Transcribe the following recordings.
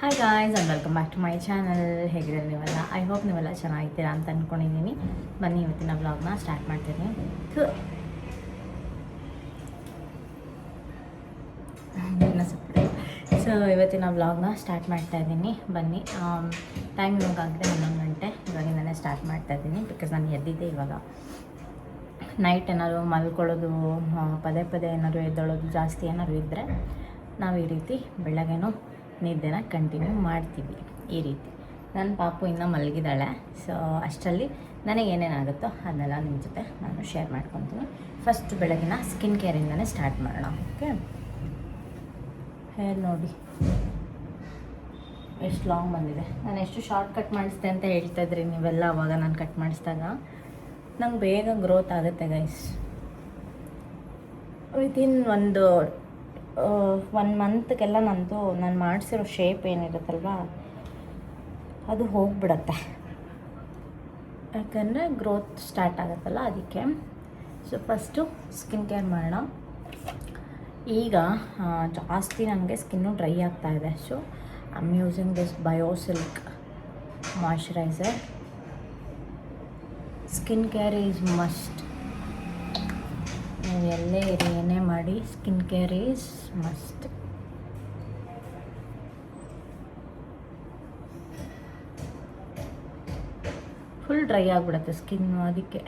Hi guys and welcome back to my channel. ಹೇಗಿದೆ ನೀವೆಲ್ಲ? I hope ನೀವೆಲ್ಲ ಚೆನ್ನಾಗಿದ್ದೀರಾ ಅಂತ ಅಂದ್ಕೊಂಡಿದ್ದೀನಿ. ಬನ್ನಿ ಇವತ್ತಿನ ವ್ಲಾಗ್ನ ಸ್ಟಾರ್ಟ್ ಮಾಡ್ತೀನಿ. ಸೊ ಇವತ್ತಿನ ವ್ಲಾಗ್ನ ಸ್ಟಾರ್ಟ್ ಮಾಡ್ತಾ ಇದ್ದೀನಿ. ಬನ್ನಿ, ಟೈಮ್ ಇವಾಗಾಗಿದೆ 11 ಗಂಟೆ. ಇವಾಗಿಂದನೇ ಸ್ಟಾರ್ಟ್ ಮಾಡ್ತಾ ಇದ್ದೀನಿ ಬಿಕಾಸ್ ನಾನು ಎದ್ದಿದ್ದೆ ಇವಾಗ. ನೈಟ್ ಏನಾದ್ರು ಮಲ್ಕೊಳ್ಳೋದು, ಪದೇ ಪದೇ ಏನಾದ್ರು ಎದ್ದೊಳೋದು ಜಾಸ್ತಿ ಏನಾದ್ರು ಇದ್ದರೆ ನಾವು ಈ ರೀತಿ ಬೆಳಗ್ಗೆನೂ ನಿದ್ದೆನ ಕಂಟಿನ್ಯೂ ಮಾಡ್ತೀವಿ. ಈ ರೀತಿ ನನ್ನ ಪಾಪು ಇನ್ನೂ ಮಲಗಿದ್ದಾಳೆ. ಸೊ ಅಷ್ಟರಲ್ಲಿ ನನಗೆ ಏನೇನಾಗುತ್ತೋ ಅದನ್ನೆಲ್ಲ ನಿಮ್ಮ ಜೊತೆ ನಾನು ಶೇರ್ ಮಾಡ್ಕೊತೀನಿ. ಫಸ್ಟ್ ಬೆಳಗಿನ ಸ್ಕಿನ್ ಕೇರಿಂದನೇ ಸ್ಟಾರ್ಟ್ ಮಾಡೋಣ. ಓಕೆ, ಹೇರ್ ನೋಡಿ ಎಷ್ಟು ಲಾಂಗ್ ಬಂದಿದೆ. ನಾನು ಎಷ್ಟು ಶಾರ್ಟ್ ಕಟ್ ಮಾಡಿಸ್ದೆ ಅಂತ ಹೇಳ್ತಾಯಿದ್ರಿ ನೀವೆಲ್ಲ ಅವಾಗ ನಾನು ಕಟ್ ಮಾಡಿಸಿದಾಗ. ನಂಗೆ ಬೇಗ ಗ್ರೋತ್ ಆಗುತ್ತೆ ಗೈಸ್. ವಿತಿನ್ ಒಂದು 1 ಮಂತ್ಗೆಲ್ಲ ನಾನು ಮಾಡಿಸಿರೋ ಶೇಪ್ ಏನಿರುತ್ತಲ್ವ ಅದು ಹೋಗಿಬಿಡತ್ತೆ, ಯಾಕಂದರೆ ಗ್ರೋತ್ ಸ್ಟಾರ್ಟ್ ಆಗುತ್ತಲ್ಲ ಅದಕ್ಕೆ. ಸೊ ಫಸ್ಟು ಸ್ಕಿನ್ ಕೇರ್ ಮಾಡೋಣ. ಈಗ ಜಾಸ್ತಿ ನನಗೆ ಸ್ಕಿನ್ನು ಡ್ರೈ ಆಗ್ತಾಯಿದೆ. So I am using this Biosilk moisturiser. Skin care is must. ನೀವು ಎಲ್ಲೇ ಇರಿ, ಏನೇ ಮಾಡಿ, skin care is must. Full dry ಆಗಿಬಿಡುತ್ತೆ ಸ್ಕಿನ್ನು, ಅದಕ್ಕೆ.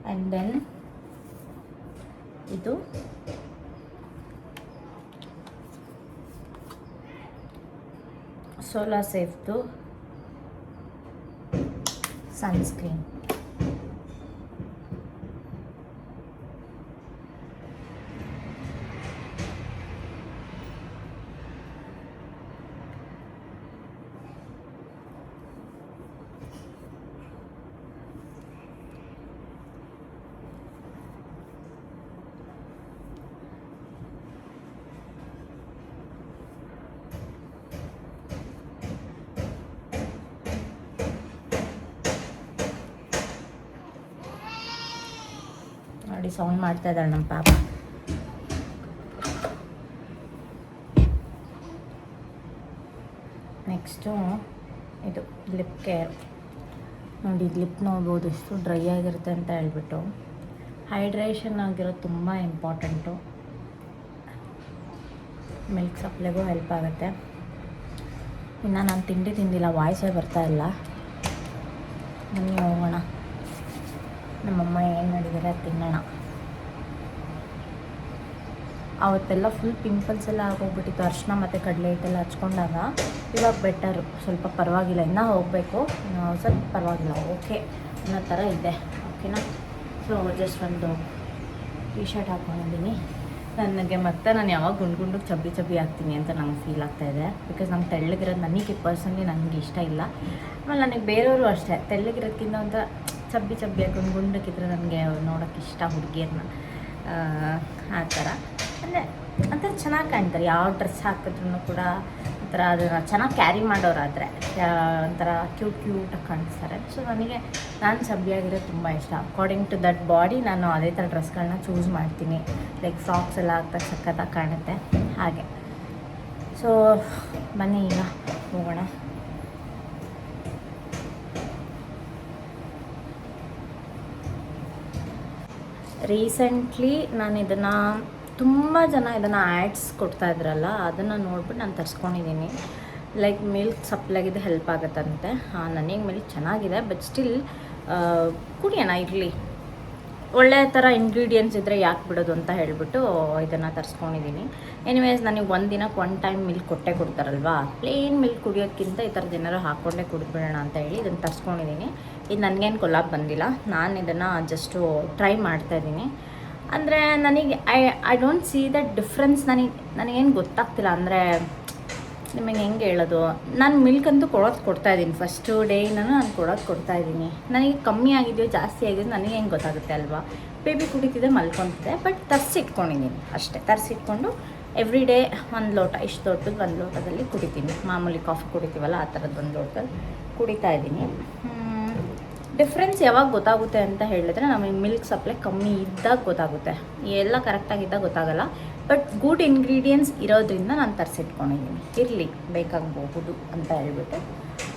ಆ್ಯಂಡ್ ದೆನ್ ಇದು ಸೋಲಾರ್ ಸೇಫ್ದು ಸನ್ಸ್ಕ್ರೀನ್. ನೋಡಿ ಸೌಂಡ್ ಮಾಡ್ತಾ ಇದ್ದಾಳೆ ನಮ್ಮ ಪಾಪ. ನೆಕ್ಸ್ಟು ಇದು ಲಿಪ್ ಕೇರ್. ನೋಡಿ ಲಿಪ್ ನೋಡ್ಬೋದು ಎಷ್ಟು ಡ್ರೈ ಆಗಿರುತ್ತೆ ಅಂತ ಹೇಳ್ಬಿಟ್ಟು. ಹೈಡ್ರೇಷನ್ ಆಗಿರೋದು ತುಂಬ ಇಂಪಾರ್ಟೆಂಟು. ಮಿಲ್ಕ್ ಸಪ್ಲೈಗೂ ಹೆಲ್ಪ್ ಆಗುತ್ತೆ. ಇನ್ನು ನಾನು ತಿಂಡಿ ತಿಂದಿಲ್ಲ, ವಾಯ್ಸೇ ಬರ್ತಾಯಿಲ್ಲ. ಬನ್ನಿ ಹೋಗೋಣ, ನಮ್ಮಮ್ಮ ಏನು ಮಾಡಿದ್ದಾರೆ ತಿನ್ನೋಣ. ಅವತ್ತೆಲ್ಲ ಫುಲ್ ಪಿಂಪಲ್ಸ್ ಎಲ್ಲ ಆಗೋಗ್ಬಿಟ್ಟಿತ್ತು ಅರಿಶಿನ ಮತ್ತು ಕಡಲೆ ಹಿಟ್ಟೆಲ್ಲ ಹಚ್ಕೊಂಡಾಗ. ಇವಾಗ ಬೆಟರು, ಸ್ವಲ್ಪ ಪರವಾಗಿಲ್ಲ. ಇನ್ನೂ ಹೋಗಬೇಕು, ಸ್ವಲ್ಪ ಪರವಾಗಿಲ್ಲ, ಓಕೆ ಅನ್ನೋ ಥರ ಇದೆ. ಓಕೆನಾ? ಸೊ ಜಸ್ಟ್ ಒಂದು ಟೀ ಶರ್ಟ್ ಹಾಕ್ಕೊಂಡಿದ್ದೀನಿ. ನನಗೆ ಮತ್ತೆ ನಾನು ಯಾವಾಗ ಗುಂಡು ಚಬ್ಬಿ ಆಗ್ತೀನಿ ಅಂತ ನಂಗೆ ಫೀಲ್ ಆಗ್ತಾಯಿದೆ. ಬಿಕಾಸ್ ನಂಗೆ ತೆಳ್ಳಗಿರೋದು ನನಗೆ ಪರ್ಸನಲಿ ನನಗೆ ಇಷ್ಟ ಇಲ್ಲ. ಆಮೇಲೆ ನನಗೆ ಬೇರೆಯವರು ಅಷ್ಟೇ, ತೆಳ್ಳಗಿರೋದಕ್ಕಿಂತ ಒಂದು ಚಬ್ಬಿ ಹಾಕೊಂಡು ಗುಂಡಕ್ಕಿದ್ರೆ ನನಗೆ ನೋಡೋಕ್ಕೆ ಇಷ್ಟ, ಹುಡುಗಿಯರನ್ನ ಆ ಥರ. ಅಂದರೆ ಒಂಥರ ಚೆನ್ನಾಗಿ ಕಾಣ್ತಾರೆ. ಯಾವ ಡ್ರೆಸ್ ಹಾಕಿದ್ರೂ ಕೂಡ ಒಂಥರ ಅದನ್ನು ಚೆನ್ನಾಗಿ ಕ್ಯಾರಿ ಮಾಡೋರಾದರೆ ಒಂಥರ ಕ್ಯೂಟಾಗಿ ಕಾಣಿಸ್ತಾರೆ. ಸೊ ನಾನು ಚಬ್ಬಿಯಾಗಿರೋದು ತುಂಬ ಇಷ್ಟ. ಅಕಾರ್ಡಿಂಗ್ ಟು ದಟ್ ಬಾಡಿ ನಾನು ಅದೇ ಥರ ಡ್ರೆಸ್ಗಳನ್ನ ಚೂಸ್ ಮಾಡ್ತೀನಿ. ಲೈಕ್ ಫ್ರಾಕ್ಸ್ ಎಲ್ಲ ಹಾಕ್ದಾಗ ಸಖತ್ತಾಗಿ ಕಾಣುತ್ತೆ ಹಾಗೆ. ಸೊ ಬನ್ನಿ ಈಗ ಹೋಗೋಣ. ರೀಸೆಂಟ್ಲಿ ನಾನು ಇದನ್ನು ತುಂಬ ಜನ ಇದನ್ನು ಆ್ಯಡ್ಸ್ ಕೊಡ್ತಾಯಿದ್ರಲ್ಲ, ಅದನ್ನು ನೋಡ್ಬಿಟ್ಟು ನಾನು ತರಿಸ್ಕೊಂಡಿದ್ದೀನಿ. ಲೈಕ್ ಮಿಲ್ಕ್ ಸಪ್ಲೈಗಿದೆ ಹೆಲ್ಪ್ ಆಗುತ್ತಂತೆ. ನನಗೆ ಮಿಲ್ಕ್ ಚೆನ್ನಾಗಿದೆ, ಬಟ್ ಸ್ಟಿಲ್ ಕುಡಿಯೋಣ ಇರಲಿ, ಒಳ್ಳೆಯ ಥರ ಇಂಗ್ರೀಡಿಯೆಂಟ್ಸ್ ಇದ್ದರೆ ಯಾಕೆ ಬಿಡೋದು ಅಂತ ಹೇಳಿಬಿಟ್ಟು ಇದನ್ನು ತರಿಸ್ಕೊಂಡಿದ್ದೀನಿ. ಎನಿವೇಸ್ ನನಗೆ ಒಂದು ದಿನಕ್ಕೆ 1 ಟೈಮ್ ಮಿಲ್ಕ್ ಕೊಡ್ತಾರಲ್ವಾ, ಪ್ಲೇನ್ ಮಿಲ್ಕ್ ಕುಡಿಯೋಕ್ಕಿಂತ ಈ ಥರದ್ದು ಏನಾರು ಹಾಕ್ಕೊಂಡೇ ಕುಡಿದ್ಬಿಡೋಣ ಅಂತ ಹೇಳಿ ಇದನ್ನು ತರಿಸ್ಕೊಂಡಿದ್ದೀನಿ. ಇದು ನನಗೇನು ಕೊಲಾಬ್ ಬಂದಿಲ್ಲ, ನಾನು ಇದನ್ನು ಜಸ್ಟು ಟ್ರೈ ಮಾಡ್ತಾಯಿದ್ದೀನಿ. ಅಂದರೆ ನನಗೆ I don't see that difference. ನನಗೇನು ಗೊತ್ತಾಗ್ತಿಲ್ಲ. ಅಂದರೆ ನಿಮಗೆ ಹೆಂಗೆ ಹೇಳೋದು, ನಾನು ಮಿಲ್ಕ್ ಅಂತೂ ಕೊಡ್ತಾಯಿದ್ದೀನಿ. ಫಸ್ಟು ಡೇಯಿಂದನೂ ನಾನು ಕೊಡ್ತಾಯಿದ್ದೀನಿ. ನನಗೆ ಕಮ್ಮಿ ಆಗಿದೆಯೋ ಜಾಸ್ತಿ ಆಗಿದೆಯೋ ನನಗೆ ಹೆಂಗೆ ಗೊತ್ತಾಗುತ್ತೆ ಅಲ್ವಾ. ಬೇಬಿ ಕುಡಿತಿದ್ದೆ, ಮಲ್ಕೊತಿದ್ದೆ, ಬಟ್ ತರಿಸಿಟ್ಕೊಂಡಿದ್ದೀನಿ ಅಷ್ಟೇ. ತರಿಸಿಟ್ಕೊಂಡು ಎವ್ರಿ ಡೇ 1 ಲೋಟ, ಇಷ್ಟು ದೊಡ್ಡದು 1 ಲೋಟದಲ್ಲಿ ಕುಡಿತೀನಿ. ಮಾಮೂಲಿ ಕಾಫಿ ಕುಡಿತೀವಲ್ಲ ಆ ಥರದ್ದು 1 ಲೋಟದಲ್ಲಿ ಕುಡಿತಾಯಿದ್ದೀನಿ. ಡಿಫ್ರೆನ್ಸ್ ಯಾವಾಗ ಗೊತ್ತಾಗುತ್ತೆ ಅಂತ ಹೇಳಿದ್ರೆ ನಮಗೆ ಮಿಲ್ಕ್ ಸಪ್ಲೈ ಕಮ್ಮಿ ಇದ್ದಾಗ ಗೊತ್ತಾಗುತ್ತೆ, ಎಲ್ಲ ಕರೆಕ್ಟಾಗಿದ್ದಾಗ ಗೊತ್ತಾಗಲ್ಲ. ಬಟ್ ಗುಡ್ ಇಂಗ್ರೀಡಿಯೆಂಟ್ಸ್ ಇರೋದ್ರಿಂದ ನಾನು ತರಿಸಿಟ್ಕೊಂಡಿದ್ದೀನಿ, ಇರಲಿ ಬೇಕಾಗಬಹುದು ಅಂತ ಹೇಳ್ಬಿಟ್ಟು.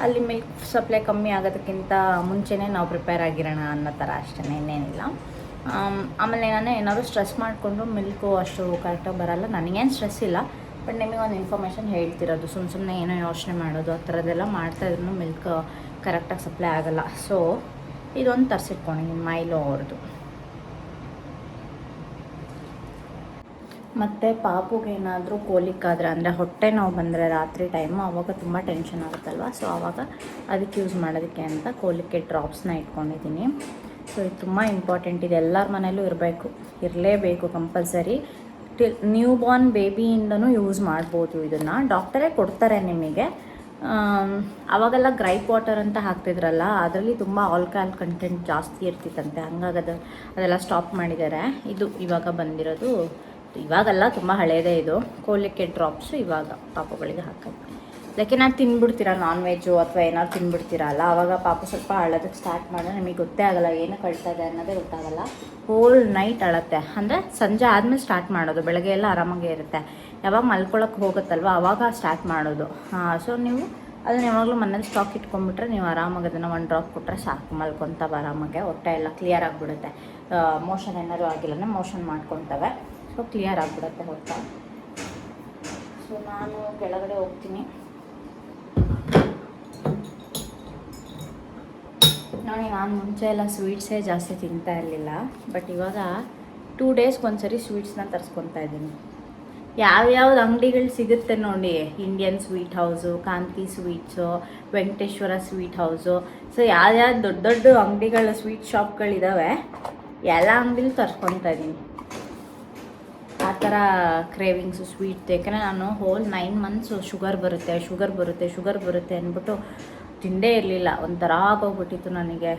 ಅಲ್ಲಿ ಮಿಲ್ಕ್ ಸಪ್ಲೈ ಕಮ್ಮಿ ಆಗೋದಕ್ಕಿಂತ ಮುಂಚೆನೇ ನಾವು ಪ್ರಿಪೇರ್ ಆಗಿರೋಣ ಅನ್ನೋ ಥರ ಅಷ್ಟೇ, ಇನ್ನೇನಿಲ್ಲ. ಆಮೇಲೆ ನಾನು ಏನಾದರೂ ಸ್ಟ್ರೆಸ್ ಮಾಡಿಕೊಂಡು ಮಿಲ್ಕು ಅಷ್ಟು ಕರೆಕ್ಟಾಗಿ ಬರೋಲ್ಲ, ನನಗೇನು ಸ್ಟ್ರೆಸ್ ಇಲ್ಲ. ಬಟ್ ನಿಮಗೆ ಒಂದು ಇನ್ಫಾರ್ಮೇಷನ್ ಹೇಳ್ತಿರೋದು, ಸುಮ್ಮನೆ ಏನೋ ಯೋಚನೆ ಮಾಡೋದು ಆ ಥರದ್ದೆಲ್ಲ ಮಾಡ್ತಾಯಿದ್ರು ಮಿಲ್ಕ್ ಕರೆಕ್ಟಾಗಿ ಸಪ್ಲೈ ಆಗೋಲ್ಲ. ಸೊ ಇದೊಂದು ತರಿಸಿಟ್ಕೊಂಡಿದ್ದೀನಿ ಮೈಲೋ ಅವ್ರದ್ದು. ಮತ್ತು ಪಾಪುಗೆ ಏನಾದರೂ ಕೋಲಿಕ್ಕಾದರೆ ಅಂದರೆ ಹೊಟ್ಟೆ ನೋವು ಬಂದರೆ ರಾತ್ರಿ ಟೈಮು ಆವಾಗ ತುಂಬ ಟೆನ್ಷನ್ ಆಗುತ್ತಲ್ವ. ಸೊ ಆವಾಗ ಅದಕ್ಕೆ ಯೂಸ್ ಮಾಡೋದಕ್ಕೆ ಅಂತ ಕೋಲಿಕ್ಕೆ ಡ್ರಾಪ್ಸ್ನ ಇಟ್ಕೊಂಡಿದ್ದೀನಿ. ಸೊ ಇದು ತುಂಬ ಇಂಪಾರ್ಟೆಂಟ್, ಇದು ಎಲ್ಲರ ಮನೇಲೂ ಇರಲೇಬೇಕು ಕಂಪಲ್ಸರಿ. ನ್ಯೂ ಬಾರ್ನ್ ಬೇಬಿಯಿಂದನೂ ಯೂಸ್ ಮಾಡ್ಬೋದು ಇದನ್ನು, ಡಾಕ್ಟರೇ ಕೊಡ್ತಾರೆ ನಿಮಗೆ. ಆವಾಗೆಲ್ಲ ಗ್ರೈಪ್ ವಾಟರ್ ಅಂತ ಹಾಕ್ತಿದ್ರಲ್ಲ, ಅದರಲ್ಲಿ ತುಂಬ ಆಲ್ಕಹಾಲ್ ಕಂಟೆಂಟ್ ಜಾಸ್ತಿ ಇರ್ತಿತ್ತಂತೆ, ಹಂಗಾಗಿ ಅದೆಲ್ಲ ಸ್ಟಾಪ್ ಮಾಡಿದ್ದಾರೆ. ಇದು ಇವಾಗ ಬಂದಿರೋದು, ಇವಾಗೆಲ್ಲ ತುಂಬ ಹಳೇದೇ ಇದು ಕೋಲಿಕ್ಕೆ ಡ್ರಾಪ್ಸು, ಇವಾಗ ಪಾಪುಗಳಿಗೆ ಹಾಕೋದು. ಲೈಕ್ ನಾನು ತಿನ್ಬಿಡ್ತೀರಾ ನಾನ್ ವೆಜ್ಜು ಅಥವಾ ಏನಾದ್ರು ತಿನ್ಬಿಡ್ತೀರಲ್ಲ, ಆವಾಗ ಪಾಪು ಸ್ವಲ್ಪ ಅಳೋದಕ್ಕೆ ಸ್ಟಾರ್ಟ್ ಮಾಡಿದ್ರೆ ನಿಮಗೆ ಗೊತ್ತೇ ಆಗೋಲ್ಲ ಏನು ಕಳ್ತದೆ ಅನ್ನೋದೇ ಗೊತ್ತಾಗಲ್ಲ. ಹೋಲ್ ನೈಟ್ ಅಳತ್ತೆ, ಅಂದರೆ ಸಂಜೆ ಆದಮೇಲೆ ಸ್ಟಾರ್ಟ್ ಮಾಡೋದು, ಬೆಳಗ್ಗೆ ಎಲ್ಲ ಆರಾಮಾಗೇ ಇರುತ್ತೆ. ಯಾವಾಗ ಮಲ್ಕೊಳಕ್ಕೆ ಹೋಗುತ್ತಲ್ವ ಆವಾಗ ಸ್ಟಾರ್ಟ್ ಮಾಡೋದು. ಸೊ ನೀವು ಅದನ್ನು ಯಾವಾಗಲೂ ಮನೇಲಿ ಸ್ಟಾಕ್ ಇಟ್ಕೊಂಡ್ಬಿಟ್ರೆ ನೀವು ಆರಾಮಾಗಿ ಅದನ್ನು 1 ಡ್ರಾಪ್ ಕೊಟ್ಟರೆ ಸಾಕು, ಮಲ್ಕೊತಾವೆ ಆರಾಮಾಗೆ, ಹೊಟ್ಟೆ ಎಲ್ಲ ಕ್ಲಿಯರ್ ಆಗಿಬಿಡುತ್ತೆ. ಮೋಷನ್ ಏನಾದರೂ ಆಗಿಲ್ಲ ಮೋಷನ್ ಮಾಡ್ಕೊತವೆ, ಸೊ ಕ್ಲಿಯರ್ ಆಗಿಬಿಡುತ್ತೆ ಹೊಟ್ಟೆ. ಸೊ ನಾನು ಕೆಳಗಡೆ ಹೋಗ್ತೀನಿ. ನೋಡಿ, ನಾನು ಮುಂಚೆ ಎಲ್ಲ ಸ್ವೀಟ್ಸೇ ಜಾಸ್ತಿ ತಿಂತಾ ಇರಲಿಲ್ಲ, ಬಟ್ ಇವಾಗ 2 ಡೇಸ್ಗೆ ಒಂದ್ಸರಿ ಸ್ವೀಟ್ಸ್ನ ತರಿಸ್ಕೊತಾ ಇದ್ದೀನಿ. ಯಾವ್ಯಾವ್ದು ಅಂಗಡಿಗಳು ಸಿಗುತ್ತೆ ನೋಡಿ, ಇಂಡಿಯನ್ ಸ್ವೀಟ್ ಹೌಸು, ಕಾಂತಿ sweets, Venkateshwara sweet house, so ಯಾವ್ಯಾವ್ದು ದೊಡ್ಡ ದೊಡ್ಡ ಅಂಗಡಿಗಳು ಸ್ವೀಟ್ ಶಾಪ್ಗಳಿದ್ದಾವೆ, ಎಲ್ಲ ಅಂಗಡಿಲೂ ತರಿಸ್ಕೊತಾ ಇದ್ದೀನಿ. ಆ ಥರ ಕ್ರೇವಿಂಗ್ಸು ಸ್ವೀಟ್. ಯಾಕಂದರೆ ನಾನು ಹೋಲ್ 9 ಮಂತ್ಸು ಶುಗರ್ ಬರುತ್ತೆ ಅಂದ್ಬಿಟ್ಟು ತಿಂದೇ ಇರಲಿಲ್ಲ, ಒಂಥರ ಆಗೋಗ್ಬಿಟ್ಟಿತ್ತು ನನಗೆ.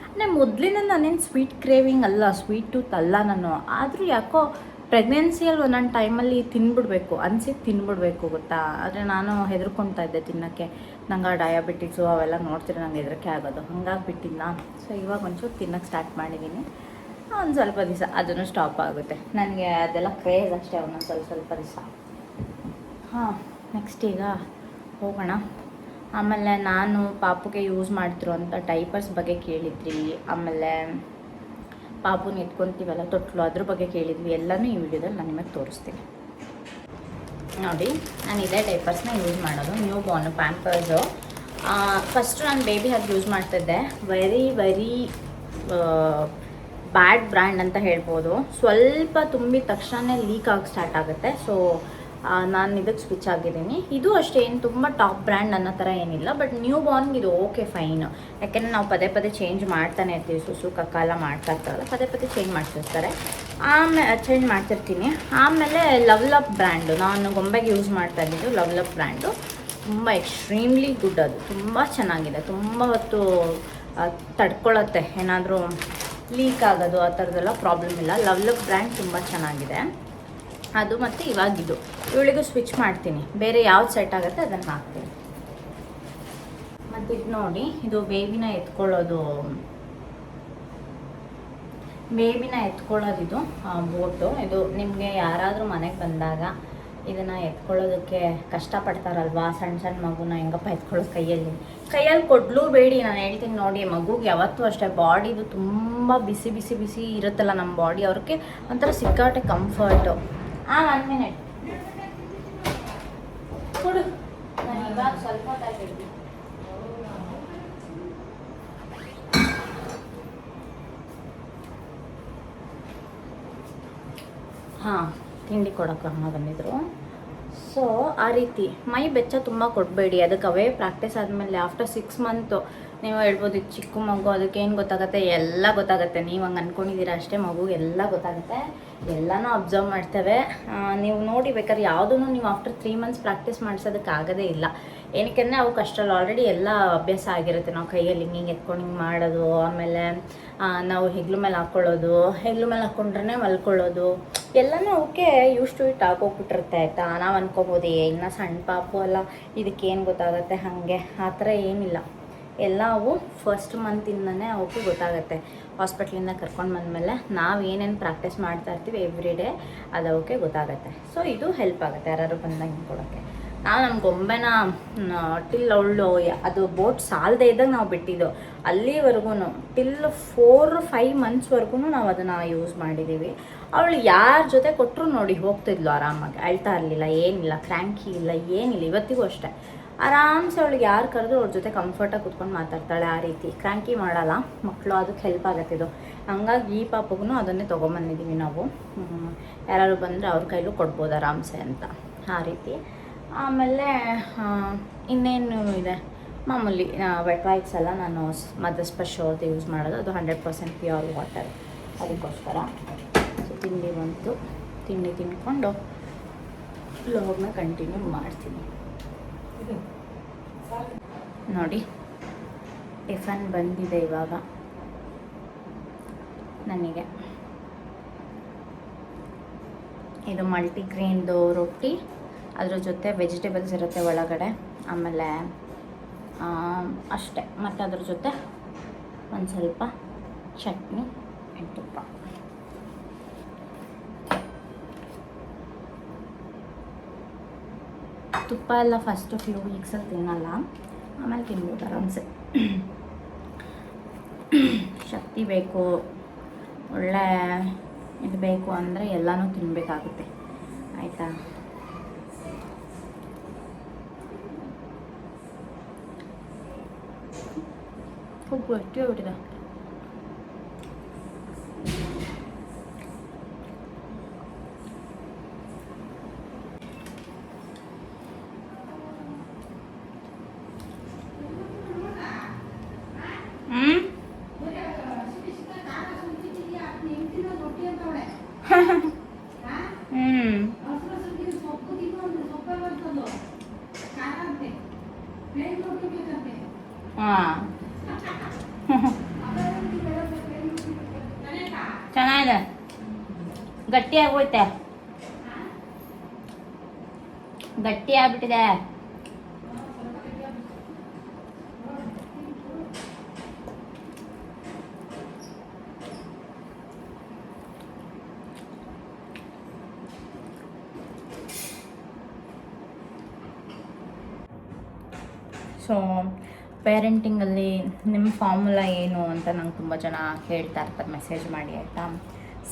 ಅಂದರೆ ಮೊದಲಿನ ನಾನೇನು ಸ್ವೀಟ್ ಕ್ರೇವಿಂಗ್ ಅಲ್ಲ, ಸ್ವೀಟ್ ಟೂತ್ ಅಲ್ಲ ನಾನು, ಆದರೂ ಯಾಕೋ ಪ್ರೆಗ್ನೆನ್ಸಿಯಲ್ಲಿ ಒಂದೊಂದು ಟೈಮಲ್ಲಿ ತಿನ್ಬಿಡ್ಬೇಕು ಗೊತ್ತಾ. ಆದರೆ ನಾನು ಹೆದರ್ಕೊತಾ ಇದ್ದೆ ತಿನ್ನೋಕ್ಕೆ, ನಂಗೆ ಡಯಾಬಿಟಿಸು ಅವೆಲ್ಲ ನೋಡ್ತಿರೋ ನಂಗೆ ಹೆದರಿಕೆ ಆಗೋದು, ಹಂಗಾಗಿ ಬಿಟ್ಟಿದ್ದ. ಸೊ ಇವಾಗ ಒಂಚೂರು ತಿನ್ನೋಕ್ಕೆ ಸ್ಟಾರ್ಟ್ ಮಾಡಿದ್ದೀನಿ. ಒಂದು ಸ್ವಲ್ಪ ದಿವಸ ಅದನ್ನು ಸ್ಟಾಪ್ ಆಗುತ್ತೆ, ನನಗೆ ಅದೆಲ್ಲ ಕ್ರೇಜ್ ಅಷ್ಟೇ, ಒಂದೊಂದು ಸ್ವಲ್ಪ ದಿವಸ. ನೆಕ್ಸ್ಟ್ ಈಗ ಹೋಗೋಣ. ಆಮೇಲೆ ನಾನು ಪಾಪುಗೆ ಯೂಸ್ ಮಾಡ್ತಿರೋಂಥ ಡೈಪರ್ಸ್ ಬಗ್ಗೆ ಕೇಳಿದ್ರಿ, ಆಮೇಲೆ ಪಾಪುನ ಎತ್ಕೊತೀವಲ್ಲ ತೊಟ್ಲು, ಅದ್ರ ಬಗ್ಗೆ ಕೇಳಿದ್ವಿ. ಎಲ್ಲನೂ ಈ ವಿಡಿಯೋದಲ್ಲಿ ನಾನು ನಿಮಗೆ ತೋರಿಸ್ತೀನಿ ನೋಡಿ. ನಾನು ಇದೇ ಡೈಪರ್ಸ್ನ ಯೂಸ್ ಮಾಡೋದು, ನ್ಯೂ ಬಾರ್ನ್ ಪ್ಯಾಂಪರ್ಸು. ಫಸ್ಟು ನಾನು ಬೇಬಿ ಹಾಗೆ ಯೂಸ್ ಮಾಡ್ತಿದ್ದೆ, ವೆರಿ ಬ್ಯಾಡ್ ಬ್ರ್ಯಾಂಡ್ ಅಂತ ಹೇಳ್ಬೋದು. ಸ್ವಲ್ಪ ತುಂಬಿದ ತಕ್ಷಣ ಲೀಕ್ ಆಗಿ ಸ್ಟಾರ್ಟ್ ಆಗುತ್ತೆ. ಸೊ ನಾನು ಇದಕ್ಕೆ ಸ್ವಿಚ್ ಆಗಿದ್ದೀನಿ. ಇದು ಅಷ್ಟೇ, ಏನು ತುಂಬ ಟಾಪ್ ಬ್ರ್ಯಾಂಡ್ ಅನ್ನೋ ಥರ ಏನಿಲ್ಲ, ಬಟ್ ನ್ಯೂ ಬಾರ್ನ್ಗೆ ಇದು ಓಕೆ ಫೈನ್. ಯಾಕೆಂದರೆ ನಾವು ಪದೇ ಚೇಂಜ್ ಮಾಡ್ತಾನೆ ಇರ್ತೀವಿ, ಸುಸು ಕಕ್ಕಾಲ ಮಾಡ್ತಾ ಇರ್ತಾರಲ್ಲ, ಪದೇ ಚೇಂಜ್ ಮಾಡ್ತಿರ್ತೀನಿ. ಆಮೇಲೆ ಲವ್ಲಪ್ ಬ್ರ್ಯಾಂಡು, ನಾನು ಗೊಂಬೆಗೆ ಯೂಸ್ ಮಾಡ್ತಾ ಇದ್ದಿದ್ದು ಲವ್ಲಪ್ ಬ್ರ್ಯಾಂಡು, ತುಂಬ ಎಕ್ಸ್ಟ್ರೀಮ್ಲಿ ಗುಡ್. ಅದು ತುಂಬ ಚೆನ್ನಾಗಿದೆ, ತುಂಬ ಹೊತ್ತು ತಡ್ಕೊಳ್ಳುತ್ತೆ, ಏನಾದರೂ ಲೀಕ್ ಆಗೋದು ಆ ಥರದ್ದೆಲ್ಲ ಪ್ರಾಬ್ಲಮ್ ಇಲ್ಲ. ಲವ್ಲಪ್ ಬ್ರ್ಯಾಂಡ್ ತುಂಬ ಚೆನ್ನಾಗಿದೆ ಅದು. ಮತ್ತು ಇವಾಗಿದ್ದು ಇವಳಿಗೂ ಸ್ವಿಚ್ ಮಾಡ್ತೀನಿ, ಬೇರೆ ಯಾವ್ದು ಸೆಟ್ ಆಗುತ್ತೆ ಅದನ್ನು ಹಾಕ್ತೀನಿ. ಮತ್ತು ಇದು ನೋಡಿ, ಇದು ಬೇಬಿನ ಎತ್ಕೊಳ್ಳೋದು ಇದು ಬೋಟು. ಇದು ನಿಮಗೆ ಯಾರಾದರೂ ಮನೆಗೆ ಬಂದಾಗ ಇದನ್ನು ಎತ್ಕೊಳ್ಳೋದಕ್ಕೆ ಕಷ್ಟಪಡ್ತಾರಲ್ವಾ, ಸಣ್ಣ ಮಗುನ ಹೆಂಗಪ್ಪ ಎತ್ಕೊಳ್ಳೋದು ಕೈಯಲ್ಲಿ ಕೊಡಲೂ ಬೇಡಿ. ನಾನು ಹೇಳ್ತೀನಿ ನೋಡಿ, ಮಗುಗೆ ಯಾವತ್ತೂ ಅಷ್ಟೇ ಬಾಡಿದು ತುಂಬ ಬಿಸಿ ಇರುತ್ತಲ್ಲ ನಮ್ಮ ಬಾಡಿ, ಅವ್ರಿಗೆ ಒಂಥರ ಸಿಕ್ಕಾಟೆ ಕಂಫರ್ಟು. 1 ಮಿನಿಟ್ ಕೊಡು, ನಾನು ಇವಾಗ ಸ್ವಲ್ಪ ಹೊತ್ತಾಗಿರ್ತೀನಿ. ತಿಂಡಿ ಕೊಡೋಕೆ ಅಮ್ಮ ಬಂದಿದ್ರು. ಸೊ ಆ ರೀತಿ ಮೈ ಬೆಚ್ಚ ತುಂಬ ಕೊಡಬೇಡಿ, ಅದಕ್ಕೆ ಅವೇ ಪ್ರಾಕ್ಟೀಸ್ ಆದಮೇಲೆ ಆಫ್ಟರ್ 6 ಮಂತು ನೀವು ಹೇಳ್ಬೋದು, ಇದು ಚಿಕ್ಕ ಮಗು ಅದಕ್ಕೆ ಏನು ಗೊತ್ತಾಗುತ್ತೆ, ಎಲ್ಲ ಗೊತ್ತಾಗುತ್ತೆ. ನೀವು ಹಂಗೆ ಅಂದ್ಕೊಂಡಿದ್ದೀರಾ ಅಷ್ಟೇ, ಮಗು ಎಲ್ಲ ಗೊತ್ತಾಗುತ್ತೆ, ಎಲ್ಲನೂ ಅಬ್ಸರ್ವ್ ಮಾಡ್ತೇವೆ. ನೀವು ನೋಡಿ ಬೇಕಾದ್ರೆ ಯಾವುದೂ ನೀವು ಆಫ್ಟರ್ 3 ಮಂತ್ಸ್ ಪ್ರಾಕ್ಟೀಸ್ ಮಾಡಿಸೋದಕ್ಕೆ ಆಗೋದೇ ಇಲ್ಲ. ಏನಕ್ಕೆ ಅವು ಕಷ್ಟಲ್ಲಿ ಆಲ್ರೆಡಿ ಎಲ್ಲ ಅಭ್ಯಾಸ ಆಗಿರುತ್ತೆ. ನಾವು ಕೈಯಲ್ಲಿ ಹಿಂಗೆ ಎತ್ಕೊಂಡು ಹಿಂಗೆ ಮಾಡೋದು, ಆಮೇಲೆ ನಾವು ಹೆಗ್ಲು ಮೇಲೆ ಹಾಕ್ಕೊಂಡ್ರೆ ಮಲ್ಕೊಳ್ಳೋದು, ಎಲ್ಲನೂ ಅವಕ್ಕೆ ಯೂಸ್ ಟು ಇಟ್ ಆಗೋಗ್ಬಿಟ್ಟಿರುತ್ತೆ ಆಯಿತಾ. ನಾವು ಅನ್ಕೋಬೋದು ಇನ್ನು ಸಣ್ಣ ಪಾಪು ಅಲ್ಲ, ಇದಕ್ಕೇನು ಗೊತ್ತಾಗುತ್ತೆ, ಹಾಗೆ ಆ ಥರ ಏನಿಲ್ಲ. ಎಲ್ಲವೂ ಫಸ್ಟ್ ಮಂತಿಂದನೇ ಅವಕ್ಕೆ ಗೊತ್ತಾಗುತ್ತೆ. ಹಾಸ್ಪಿಟ್ಲಿಂದ ಕರ್ಕೊಂಡು ಬಂದಮೇಲೆ ನಾವು ಏನೇನು ಪ್ರಾಕ್ಟೀಸ್ ಮಾಡ್ತಾ ಇರ್ತೀವಿ ಎವ್ರಿ ಡೇ ಅದು ಅವಕ್ಕೆ ಗೊತ್ತಾಗುತ್ತೆ. ಸೊ ಇದು ಹೆಲ್ಪ್ ಆಗುತ್ತೆ ಯಾರು ಬಂದಂಗೆ ಕೊಡೋಕ್ಕೆ. ನಾವು ನಮ್ಮ ಗೊಂಬೆನ ಟಿಲ್ ಅವಳು ಅದು ಬೋಟ್ ಸಾಲದೇ ಇದ್ದಾಗ ನಾವು ಬಿಟ್ಟಿದ್ದು, ಅಲ್ಲಿವರೆಗೂ ಟಿಲ್ 4-5 ಮಂತ್ಸ್ವರೆಗೂ ನಾವು ಅದನ್ನು ಯೂಸ್ ಮಾಡಿದ್ದೀವಿ. ಅವಳು ಯಾರ ಜೊತೆ ಕೊಟ್ಟರು ನೋಡಿ ಹೋಗ್ತಿದ್ಲು ಆರಾಮಾಗಿ, ಅಳ್ತಾ ಇರಲಿಲ್ಲ, ಏನಿಲ್ಲ, ಕ್ರ್ಯಾಂಕಿ ಇಲ್ಲ, ಏನಿಲ್ಲ. ಇವತ್ತಿಗೂ ಅಷ್ಟೇ ಆರಾಮ್ಸೆ ಅವಳಿಗೆ ಯಾರು ಕರೆದು ಅವ್ರ ಜೊತೆ ಕಂಫರ್ಟಾಗಿ ಕುತ್ಕೊಂಡು ಮಾತಾಡ್ತಾಳೆ. ಆ ರೀತಿ ಕ್ರ್ಯಾಂಕಿ ಮಾಡಲ್ಲ ಮಕ್ಕಳು, ಅದಕ್ಕೆ ಹೆಲ್ಪ್ ಆಗುತ್ತೆ ಇದು. ಹಂಗಾಗಿ ಈ ಪಾಪಗೂ ಅದನ್ನೇ ತೊಗೊಂಬಂದಿದ್ದೀವಿ ನಾವು. ಯಾರು ಬಂದರೆ ಅವ್ರ ಕೈಲೂ ಕೊಡ್ಬೋದು ಆರಾಮ್ಸೆ ಅಂತ, ಆ ರೀತಿ. ಆಮೇಲೆ ಇನ್ನೇನು ಇದೆ ಮಾಮೂಲಿ ವೆಟ್ ವೈಪ್ಸ್ ಎಲ್ಲ ನಾನು ಮದರ್ ಸ್ಪರ್ಶ್ ಅವ್ರದ್ದು ಯೂಸ್ ಮಾಡೋದು, ಅದು 100% ಪ್ಯೂರ್ ವಾಟರ್. ಅದಕ್ಕೋಸ್ಕರ ಸೊ ತಿಂಡಿ ಬಂತು, ತಿಂಡಿ ತಿನ್ಕೊಂಡು ವ್ಲಾಗ್ನ ಕಂಟಿನ್ಯೂ ಮಾಡ್ತೀನಿ. ನೋಡಿ ಟಿಫನ್ ಬಂದಿದೆ ಇವಾಗ ನನಗೆ. ಇದು ಮಲ್ಟಿಗ್ರೇನ್ದು ರೊಟ್ಟಿ, ಅದ್ರ ಜೊತೆ ವೆಜಿಟೇಬಲ್ಸ್ ಇರುತ್ತೆ ಒಳಗಡೆ, ಆಮೇಲೆ ಅಷ್ಟೇ. ಮತ್ತು ಅದ್ರ ಜೊತೆ ಒಂದು ಸ್ವಲ್ಪ ಚಟ್ನಿ ಆ್ಯಂಡ್ ತುಪ್ಪ. ತುಪ್ಪ ಎಲ್ಲ ಫಸ್ಟು ಫ್ಯೂ ವೀಕ್ಸಲ್ಲಿ ತಿನ್ನಲ್ಲ, ಆಮೇಲೆ ತಿನ್ಬೋದು ಆರಾಮ್ಸೆ. ಶಕ್ತಿ ಬೇಕು, ಒಳ್ಳೆ ಇದು ಬೇಕು ಅಂದರೆ ಎಲ್ಲನೂ ತಿನ್ನಬೇಕಾಗುತ್ತೆ, ಆಯಿತಾ. ಉಪ್ಪು ಎಷ್ಟು ಬಿಟ್ಟಿದೆ. ಹಾಂ ಚೆನ್ನಾಗಿದೆ, ಗಟ್ಟಿಯಾಗೋಯ್ತೆ, ಗಟ್ಟಿ ಆಗ್ಬಿಟ್ಟಿದೆ. ಸೊ ಪೇರೆಂಟಿಂಗಲ್ಲಿ ನಿಮ್ಮ ಫಾರ್ಮುಲಾ ಏನು ಅಂತ ನಂಗೆ ತುಂಬ ಜನ ಹೇಳ್ತಾ ಇರ್ತಾರೆ ಮೆಸೇಜ್ ಮಾಡಿ, ಆಯಿತಾ.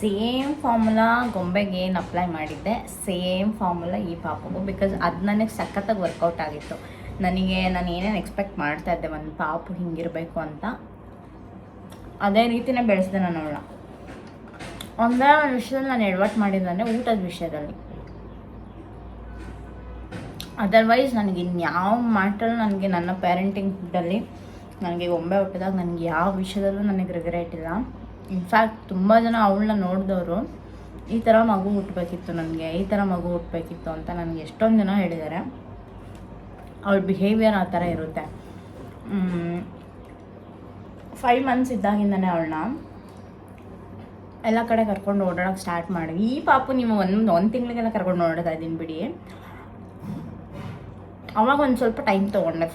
ಸೇಮ್ ಫಾರ್ಮುಲಾ ಗೊಂಬೆಗೆ ಏನು ಅಪ್ಲೈ ಮಾಡಿದ್ದೆ, ಸೇಮ್ ಫಾರ್ಮುಲಾ ಈ ಪಾಪಗೂ. ಬಿಕಾಸ್ ಅದು ನನಗೆ ಸಖತ್ತಾಗಿ ವರ್ಕೌಟ್ ಆಗಿತ್ತು. ನಾನು ಏನೇನು ಎಕ್ಸ್ಪೆಕ್ಟ್ ಮಾಡ್ತಾ ಇದ್ದೆ ಒಂದು ಪಾಪು ಹಿಂಗಿರಬೇಕು ಅಂತ, ಅದೇ ರೀತಿಯೇ ಬೆಳೆಸಿದೆ ನಾನು ಅವಳನ್ನ. ಒಂದೇ ಒಂದು ವಿಷಯದಲ್ಲಿ ನಾನು ಎಡವಟ್ಟು ಮಾಡಿದ್ದಂದರೆ ಊಟದ ವಿಷಯದಲ್ಲಿ. ಅದರ್ವೈಸ್ ನನಗೆ ಇನ್ಯಾವ ಮ್ಯಾಟ್ರಲ್ಲಿ ನನಗೆ ನನ್ನ ಪೇರೆಂಟಿಂಗ್ ಫುಡ್ಡಲ್ಲಿ ನನಗೆ ಗೊಂಬೆ ಹುಟ್ಟಿದಾಗ ನನಗೆ ಯಾವ ವಿಷಯದಲ್ಲೂ ನನಗೆ ರಿಗ್ರೆಟ್ ಇಲ್ಲ. ಇನ್ಫ್ಯಾಕ್ಟ್ ತುಂಬ ಜನ ಅವಳನ್ನ ನೋಡಿದವರು ಈ ಥರ ಮಗು ಹುಟ್ಟಬೇಕಿತ್ತು, ನನಗೆ ಈ ಥರ ಮಗು ಹುಟ್ಟಬೇಕಿತ್ತು ಅಂತ ನನಗೆ ಎಷ್ಟೊಂದು ಜನ ಹೇಳಿದ್ದಾರೆ. ಅವಳ ಬಿಹೇವಿಯರ್ ಆ ಥರ ಇರುತ್ತೆ. 5 ಮಂತ್ಸ್ ಇದ್ದಾಗಿಂದನೇ ಅವಳನ್ನ ಎಲ್ಲ ಕಡೆ ಕರ್ಕೊಂಡು ಓಡಾಡೋಕ್ಕೆ ಸ್ಟಾರ್ಟ್ ಮಾಡಿ. ಈ ಪಾಪು ನೀವು ಒಂದು ತಿಂಗಳಿಗೆಲ್ಲ ಕರ್ಕೊಂಡು ಓಡಾಡ್ತಾ ಇದ್ದೀನಿ ಬಿಡಿ. ಅವಾಗ ಒಂದು ಸ್ವಲ್ಪ ಟೈಮ್ ತೊಗೊಂಡೆ.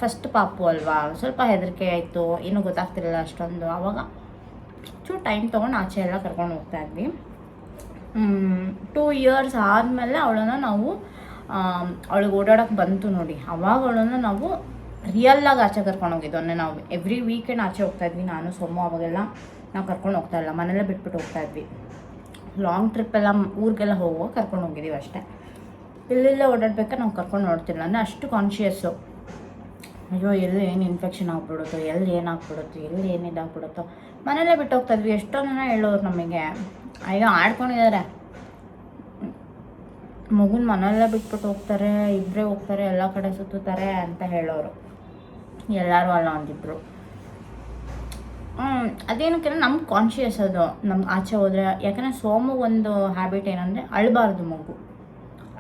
ಫಸ್ಟ್ ಪಾಪು ಅಲ್ವಾ, ಸ್ವಲ್ಪ ಹೆದರಿಕೆ ಆಯಿತು, ಏನೂ ಗೊತ್ತಾಗ್ತಿರಲಿಲ್ಲ ಅಷ್ಟೊಂದು. ಆವಾಗ ಚೂರು ಟೈಮ್ ತೊಗೊಂಡು ಆಚೆ ಎಲ್ಲ ಕರ್ಕೊಂಡು ಹೋಗ್ತಾ ಇದ್ವಿ. 2 ಇಯರ್ಸ್ ಆದಮೇಲೆ ಅವಳನ್ನು ನಾವು ಅವಳಿಗೆ ಓಡಾಡೋಕ್ಕೆ ಬಂತು ನೋಡಿ, ಅವಾಗ ಅವಳನ್ನು ನಾವು ರಿಯಲ್ಲಾಗಿ ಆಚೆ ಕರ್ಕೊಂಡು ಹೋಗಿದ್ದು. ಅಂದರೆ ನಾವು ಎವ್ರಿ ವೀಕೆಂಡ್ ಆಚೆ ಹೋಗ್ತಾಯಿದ್ವಿ, ನಾನು ಸೋಮು. ಅವಾಗೆಲ್ಲ ನಾವು ಕರ್ಕೊಂಡು ಹೋಗ್ತಾಯಿಲ್ಲ, ಮನೆಯಲ್ಲೇ ಬಿಟ್ಬಿಟ್ಟು ಹೋಗ್ತಾಯಿದ್ವಿ. ಲಾಂಗ್ ಟ್ರಿಪ್ಪೆಲ್ಲ ಊರಿಗೆಲ್ಲ ಹೋಗುವಾಗ ಕರ್ಕೊಂಡು ಹೋಗಿದ್ದೀವಿ ಅಷ್ಟೇ. ಇಲ್ಲೆಲ್ಲ ಓಡಾಡ್ಬೇಕಾದ್ರೆ ನಾವು ಕರ್ಕೊಂಡು ನೋಡ್ತಿಲ್ಲ, ಅಂದರೆ ಅಷ್ಟು ಕಾನ್ಷಿಯಸ್ಸು. ಅಯ್ಯೋ ಎಲ್ಲಿ ಏನು ಇನ್ಫೆಕ್ಷನ್ ಆಗ್ಬಿಡುತ್ತೋ, ಎಲ್ಲಿ ಏನಾಗ್ಬಿಡುತ್ತೋ, ಎಲ್ಲಿ ಏನು ಇದಾಗ್ಬಿಡುತ್ತೋ, ಮನೆಯಲ್ಲೇ ಬಿಟ್ಟು ಹೋಗ್ತಾಯಿದ್ವಿ. ಎಷ್ಟೊಂದು ಜನ ಹೇಳೋರು ನಮಗೆ, ಅಯ್ಯೋ ಆಡ್ಕೊಂಡಿದ್ದಾರೆ, ಮಗುನ ಮನೆಯಲ್ಲೇ ಬಿಟ್ಬಿಟ್ಟು ಹೋಗ್ತಾರೆ, ಇಬ್ಬರೇ ಹೋಗ್ತಾರೆ, ಎಲ್ಲ ಕಡೆ ಸುತ್ತುತ್ತಾರೆ ಅಂತ ಹೇಳೋರು. ಎಲ್ಲರೂ ಅಲ್ಲ ಒಂದಿಬ್ಬರು. ಅದೇನಕ್ಕೆ ನಮ್ಗೆ ಕಾನ್ಷಿಯಸ್ ಅದು, ನಮ್ಗೆ ಆಚೆ ಹೋದರೆ. ಯಾಕಂದರೆ ಸೋಮು ಒಂದು ಹ್ಯಾಬಿಟ್ ಏನಂದರೆ ಅಳಬಾರ್ದು ಮಗು.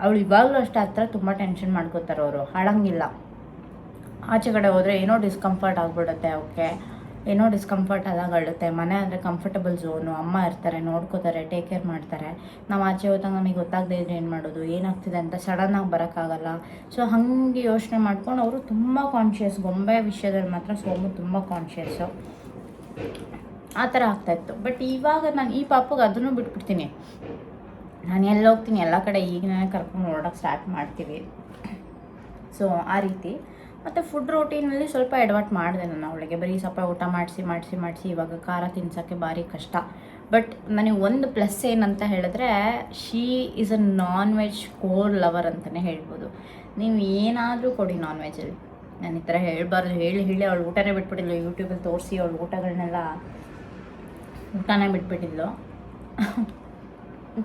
ಅವಳು ಇವಾಗಲೂ ಅಷ್ಟೇ ಹತ್ರ ತುಂಬ ಟೆನ್ಷನ್ ಮಾಡ್ಕೋತಾರೆ ಅವರು, ಹಾಳಂಗಿಲ್ಲ. ಆಚೆ ಕಡೆ ಹೋದರೆ ಏನೋ ಡಿಸ್ಕಂಫರ್ಟ್ ಆಗಿಬಿಡುತ್ತೆ. ಓಕೆ ಏನೋ ಡಿಸ್ಕಂಫರ್ಟ್ ಆದಾಗ ಅಳುತ್ತೆ. ಮನೆ ಅಂದರೆ ಕಂಫರ್ಟಬಲ್ ಝೋನು, ಅಮ್ಮ ಇರ್ತಾರೆ, ನೋಡ್ಕೋತಾರೆ, ಟೇಕ್ ಕೇರ್ ಮಾಡ್ತಾರೆ. ನಾವು ಆಚೆ ಹೋದಾಗ ನಮಗೆ ಗೊತ್ತಾಗದೇ ಇದ್ರೆ ಏನು ಮಾಡೋದು, ಏನಾಗ್ತಿದೆ ಅಂತ ಸಡನ್ನಾಗಿ ಬರೋಕ್ಕಾಗಲ್ಲ. ಸೊ ಹಾಗೆ ಯೋಚನೆ ಮಾಡ್ಕೊಂಡು ಅವರು ತುಂಬ ಕಾನ್ಷಿಯಸ್. ಗೊಂಬೆ ವಿಷಯದಲ್ಲಿ ಮಾತ್ರ ಸೋಮು ತುಂಬ ಕಾನ್ಷಿಯಸ್ಸು. ಆ ಥರ ಆಗ್ತಾಯಿತ್ತು. ಬಟ್ ಇವಾಗ ನಾನು ಈ ಪಾಪಗೆ ಅದನ್ನು ಬಿಟ್ಬಿಡ್ತೀನಿ. ನಾನು ಎಲ್ಲಿ ಹೋಗ್ತೀನಿ ಎಲ್ಲ ಕಡೆ ಈಗನೇ ಕರ್ಕೊಂಡು ಓಡೋಕ್ಕೆ ಸ್ಟಾರ್ಟ್ ಮಾಡ್ತೀವಿ. ಸೊ ಆ ರೀತಿ. ಮತ್ತು ಫುಡ್ ರೋಟೀನಲ್ಲಿ ಸ್ವಲ್ಪ ಎಡವಟ್ಟು ಮಾಡಿದೆ ನಾನು ಅವಳಿಗೆ. ಬರೀ ಸ್ವಲ್ಪ ಊಟ ಮಾಡಿಸಿ ಇವಾಗ ಖಾರ ತಿನ್ಸೋಕ್ಕೆ ಭಾರಿ ಕಷ್ಟ. ಬಟ್ ನನಗೆ ಒಂದು ಪ್ಲಸ್ ಏನಂತ ಹೇಳಿದ್ರೆ, she is a non veg core lover ಅಂತಲೇ ಹೇಳ್ಬೋದು. ನೀವು ಏನಾದರೂ ಕೊಡಿ ನಾನ್ ವೆಜ್ಜಲ್ಲಿ. ನಾನು ಈ ಥರ ಹೇಳಬಾರ್ದು, ಹೇಳಿ ಅವಳು ಊಟನೇ ಬಿಟ್ಬಿಟ್ಟಿದ್ಲು. ಯೂಟ್ಯೂಬಲ್ಲಿ ತೋರಿಸಿ ಅವಳು ಊಟನೇ ಬಿಟ್ಬಿಟ್ಟಿದ್ಲು.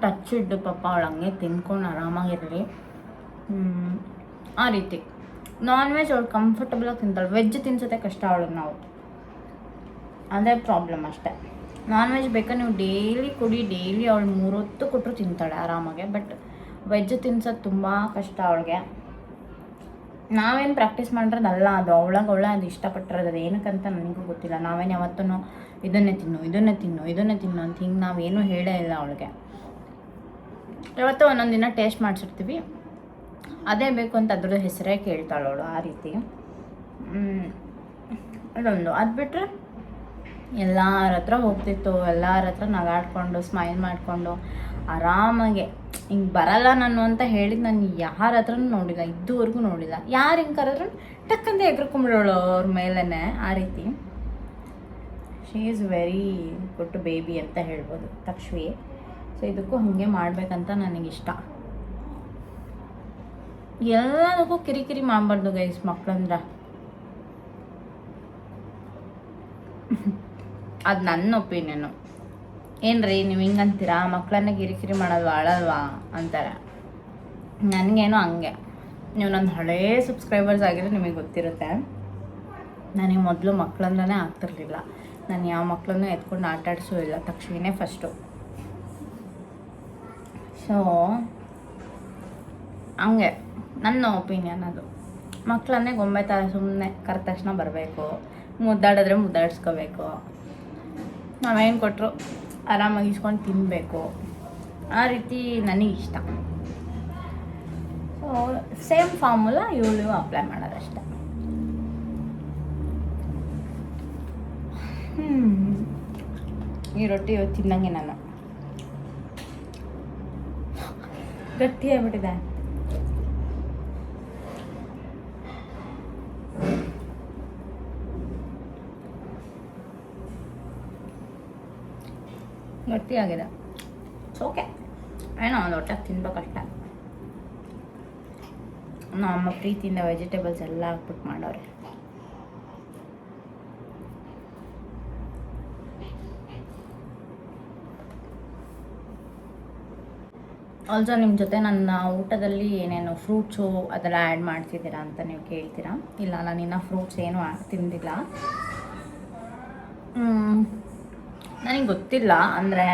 ಟಚ್ ಇದ್ದು ಪಾಪ ಅವಳು ಹಂಗೆ ತಿನ್ಕೊಂಡು ಆರಾಮಾಗಿರಲಿ. ಆ ರೀತಿ ನಾನ್ ವೆಜ್ ಅವಳು ಕಂಫರ್ಟಬಲಾಗಿ ತಿಂತಾಳೆ. ವೆಜ್ ತಿನ್ಸೋದೇ ಕಷ್ಟ ಅವಳಿಗೆ ನಾವು, ಅದೇ ಪ್ರಾಬ್ಲಮ್ ಅಷ್ಟೇ. ನಾನ್ ವೆಜ್ ಬೇಕಾದ್ರೆ ನೀವು ಡೈಲಿ ಕೊಡಿ, ಡೈಲಿ ಅವಳು 3 ಹೊತ್ತು ಕೊಟ್ಟರು ತಿಂತಾಳೆ ಆರಾಮಾಗೆ. ಬಟ್ ವೆಜ್ ತಿನ್ಸೋದು ತುಂಬ ಕಷ್ಟ ಅವಳಿಗೆ. ನಾವೇನು ಪ್ರಾಕ್ಟೀಸ್ ಮಾಡಿರೋದಲ್ಲ ಅದು, ಅವಳೇ ಅದು ಇಷ್ಟಪಟ್ಟಿರೋದು. ಅದು ಏನಕ್ಕಂತ ನನಗೂ ಗೊತ್ತಿಲ್ಲ. ನಾವೇನು ಯಾವತ್ತೂ ಇದನ್ನೇ ತಿನ್ನು ಅಂತ ಹಿಂಗೆ ನಾವೇನು ಹೇಳೇ ಇಲ್ಲ ಅವಳಿಗೆ. ಯಾವತ್ತೂ ಒಂದೊಂದು ದಿನ ಟೇಸ್ಟ್ ಮಾಡಿಸಿರ್ತೀವಿ, ಅದೇ ಬೇಕು ಅಂತ ಅದ್ರದ್ದು ಹೆಸರೇ ಕೇಳ್ತಾಳೆ ಅವಳು. ಆ ರೀತಿ ಅದೊಂದು. ಅದು ಬಿಟ್ಟರೆ ಎಲ್ಲರ ಹತ್ರ ಹೋಗ್ತಿತ್ತು, ಎಲ್ಲರ ಹತ್ರ ನಗಾಡ್ಕೊಂಡು ಸ್ಮೈಲ್ ಮಾಡಿಕೊಂಡು ಆರಾಮಾಗೆ. ಹಿಂಗೆ ಬರಲ್ಲ ನಾನು ಅಂತ ಹೇಳಿದ್ದು ನಾನು ಯಾರ ಹತ್ರನೂ ನೋಡಿಲ್ಲ, ಇದುವರೆಗೂ ನೋಡಿಲ್ಲ. ಯಾರು ಹಿಂಗೆ ಕರೆದ್ರು ಟಕ್ಕಂತ ಎಗ್ರಕೊಂಬಿಡೋಳು ಅವ್ರ ಮೇಲೇ. ಆ ರೀತಿ she is very good baby ಅಂತ ಹೇಳ್ಬೋದು ತಕ್ಷವಿ. ಸೊ ಇದಕ್ಕೂ ಹಾಗೆ ಮಾಡಬೇಕಂತ ನನಗಿಷ್ಟ. ಎಲ್ಲದಕ್ಕೂ ಕಿರಿಕಿರಿ ಮಾಡಬಾರ್ದು ಗೈಸ್ ಮಕ್ಕಳಂದ್ರೆ. ಅದು ನನ್ನ ಒಪಿನಿಯನು. ಏನ್ರಿ ನೀವು ಹಿಂಗಂತೀರಾ, ಮಕ್ಕಳನ್ನ ಕಿರಿಕಿರಿ ಮಾಡೋಲ್ವಾ, ಅಳಲ್ವಾ ಅಂತಾರೆ. ನನಗೇನೋ ಹಂಗೆ. ನೀವು ನನ್ನ ಹಳೇ ಸಬ್ಸ್ಕ್ರೈಬರ್ಸ್ ಆಗಿದ್ರೆ ನಿಮಗೆ ಗೊತ್ತಿರುತ್ತೆ. ನನಗೆ ಮೊದಲು ಮಕ್ಕಳಂದ್ರೆ ಆಗ್ತಿರ್ಲಿಲ್ಲ. ನಾನು ಯಾವ ಮಕ್ಕಳನ್ನು ಎತ್ಕೊಂಡು ಆಟಾಡಿಸೂ ಇಲ್ಲ, ತಕ್ಷಣವೇ ಫಸ್ಟು. ಸೊ ಹಂಗೆ ನನ್ನ ಒಪಿನಿಯನ್ ಅದು. ಮಕ್ಕಳನ್ನೇ ಗೊಂಬೆ ಥರ ಸುಮ್ಮನೆ ಕರೆದ ತಕ್ಷಣ ಬರಬೇಕು, ಮುದ್ದಾಡಿದ್ರೆ ಮುದ್ದಾಡಿಸ್ಕೋಬೇಕು, ನಾವೇನು ಕೊಟ್ಟರು ಆರಾಮಾಗಿ ಇಸ್ಕೊಂಡು ತಿನ್ನಬೇಕು. ಆ ರೀತಿ ನನಗಿಷ್ಟ. ಸೊ ಸೇಮ್ ಫಾರ್ಮುಲಾ ಇವಳು ಅಪ್ಲೈ ಮಾಡೋದಷ್ಟೆ. ಈ ರೊಟ್ಟಿ ತಿನ್ನಂಗೆ ನಾನು ಗಟ್ಟಿ ಆಗ್ಬಿಟ್ಟಿದೆ. ಗಟ್ಟಿಯಾಗಿದೆ. ಓಕೆ, ಏನೋ ಒಂದು ಹೊಟ್ಟೆಗೆ ತಿನ್ಬೇಕಷ್ಟೆ. ನಮ್ಮ ಪ್ರೀತಿಯಿಂದ ವೆಜಿಟೇಬಲ್ಸ್ ಎಲ್ಲ ಹಾಕ್ಬಿಟ್ಟು ಮಾಡೋರೆ. ಆಲ್ಸೋ ನಿಮ್ಮ ಜೊತೆ ನನ್ನ ಊಟದಲ್ಲಿ ಏನೇನು ಫ್ರೂಟ್ಸು ಅದೆಲ್ಲ ಆ್ಯಡ್ ಮಾಡ್ತಿದ್ದೀರಾ ಅಂತ ನೀವು ಕೇಳ್ತೀರಾ. ಇಲ್ಲ, ನಾನಿನ್ನು ಫ್ರೂಟ್ಸ್ ಏನೂ ತಿಂದಿಲ್ಲ. ನನಗೆ ಗೊತ್ತಿಲ್ಲ. ಅಂದರೆ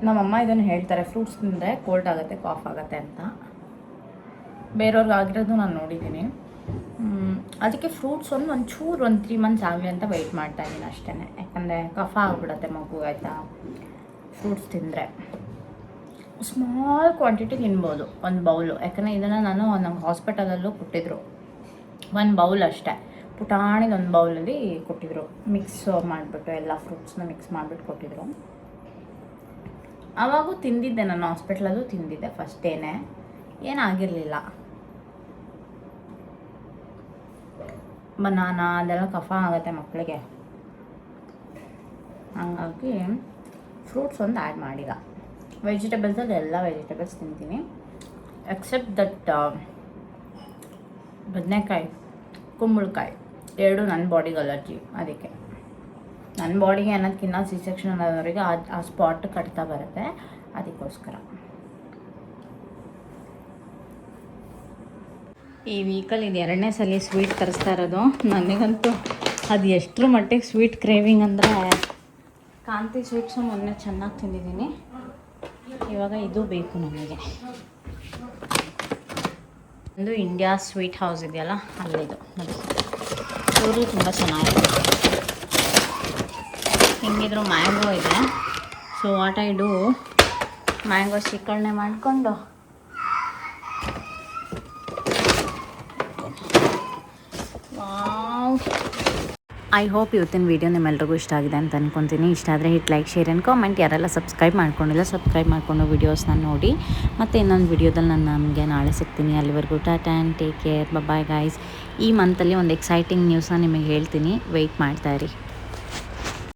ನಮ್ಮಮ್ಮ ಇದನ್ನು ಹೇಳ್ತಾರೆ, ಫ್ರೂಟ್ಸ್ ತಿಂದರೆ ಕೋಲ್ಡ್ ಆಗುತ್ತೆ, ಕಾಫ್ ಆಗುತ್ತೆ ಅಂತ. ಬೇರೆಯವ್ರಿಗೆ ಆಗಿರೋದು ನಾನು ನೋಡಿದ್ದೀನಿ. ಅದಕ್ಕೆ ಫ್ರೂಟ್ಸ್ ಒಂಚೂರು 3 ಮಂತ್ಸ್ ಆಗಲಿ ಅಂತ ವೆಯ್ಟ್ ಮಾಡ್ತಾಯಿದ್ದೀನಿ ಅಷ್ಟೇ. ಯಾಕಂದರೆ ಕಫ ಆಗಿಬಿಡತ್ತೆ ಮಗು, ಆಯಿತಾ. ಫ್ರೂಟ್ಸ್ ತಿಂದರೆ ಸ್ಮಾಲ್ ಕ್ವಾಂಟಿಟಿ ತಿನ್ಬೋದು, 1 ಬೌಲು. ಯಾಕಂದರೆ ಇದನ್ನು ನಾನು ನಮ್ಮ ಹಾಸ್ಪಿಟಲಲ್ಲೂ ಕೊಟ್ಟಿದ್ದರು. 1 ಬೌಲ್ ಅಷ್ಟೇ, ಪುಟಾಣಿದ 1 ಬೌಲಲ್ಲಿ ಕೊಟ್ಟಿದ್ದರು. ಮಿಕ್ಸ್ ಮಾಡಿಬಿಟ್ಟು ಎಲ್ಲ ಫ್ರೂಟ್ಸ್ನ ಮಿಕ್ಸ್ ಮಾಡಿಬಿಟ್ಟು ಕೊಟ್ಟಿದ್ದರು. ಆವಾಗೂ ತಿಂದಿದ್ದೆ, ನಾನು ಹಾಸ್ಪಿಟ್ಲಲ್ಲೂ ತಿಂದಿದ್ದೆ ಫಸ್ಟೇನೆ, ಏನಾಗಿರಲಿಲ್ಲ. ಬನಾನಾ ಅದೆಲ್ಲ ಕಫ ಆಗುತ್ತೆ ಮಕ್ಕಳಿಗೆ, ಹಾಗಾಗಿ ಫ್ರೂಟ್ಸ್ ಒಂದು ಆ್ಯಡ್ ಮಾಡಿಲ್ಲ. ವೆಜಿಟೇಬಲ್ಸಲ್ಲಿ ಎಲ್ಲ ವೆಜಿಟೇಬಲ್ಸ್ ತಿಂತೀನಿ, ಎಕ್ಸೆಪ್ಟ್ ದಟ್ ಬದನೆಕಾಯಿ, ಕುಂಬಳಕಾಯಿ 2 ನನ್ನ ಬಾಡಿಗೆ ಅಲರ್ಜಿ. ಅದಕ್ಕೆ ನನ್ನ ಬಾಡಿಗೆ ಅನ್ನೋದಕ್ಕಿಂತ C-ಸೆಕ್ಷನ್ ಆದವರಿಗೆ ಆ ಸ್ಪಾಟ್ ಕಟ್ತಾ ಬರುತ್ತೆ, ಅದಕ್ಕೋಸ್ಕರ. ಈ ವೀಕಲ್ಲಿ ಇದು 2ನೇ ಸಲ ಸ್ವೀಟ್ ತರಿಸ್ತಾ ಇರೋದು. ನನಗಂತೂ ಅದು ಎಷ್ಟರ ಮಟ್ಟಿಗೆ ಸ್ವೀಟ್ ಕ್ರೇವಿಂಗ್ ಅಂದರೆ, ಕಾಂತಿ ಸ್ವೀಟ್ಸು ಮೊನ್ನೆ ಚೆನ್ನಾಗಿ ತಿಂದಿದ್ದೀನಿ, ಇವಾಗ ಇದು ಬೇಕು ನನಗೆ. ಒಂದು ಇಂಡಿಯಾ ಸ್ವೀಟ್ ಹೌಸ್ ಇದೆಯಲ್ಲ, ಅಲ್ಲಿದು ನೋಡಿ, ಇವರು ತುಂಬ ಚೆನ್ನಾಗಿದೆ. ಹೆಂಗಿದ್ರು ಮ್ಯಾಂಗೋ ಇದೆ. So what I do, mango ಶೇಖರಣೆ ಮಾಡಿಕೊಂಡು ಐ ಹೋಪ್ ಇವತ್ತಿನ ವೀಡಿಯೋ ನಿಮ್ಮೆಲ್ರಿಗೂ ಇಷ್ಟ ಆಗಿದೆ ಅಂತ ಅಂದ್ಕೊತೀನಿ. ಇಷ್ಟ ಆದರೆ hit like, share and comment. ಯಾರೆಲ್ಲ ಸಬ್ಸ್ಕ್ರೈಬ್ ಮಾಡ್ಕೊಂಡಿಲ್ಲ ಸಬ್ಸ್ಕ್ರೈಬ್ ಮಾಡಿಕೊಂಡು ವೀಡಿಯೋಸ್ನ ನೋಡಿ. ಮತ್ತು ಇನ್ನೊಂದು ವೀಡಿಯೋದಲ್ಲಿ ನಾನು ನಮಗೆ ನಾಳೆ ಸಿಗ್ತೀನಿ. ಅಲ್ಲಿವರೆಗೂ tata and take care, bye guys. ಈ ಮಂತಲ್ಲಿ ಒಂದು ಎಕ್ಸೈಟಿಂಗ್ ನ್ಯೂಸ್ನ ನಿಮಗೆ ಹೇಳ್ತೀನಿ, ವೆಯ್ಟ್ ಮಾಡ್ತಾಯಿರಿ.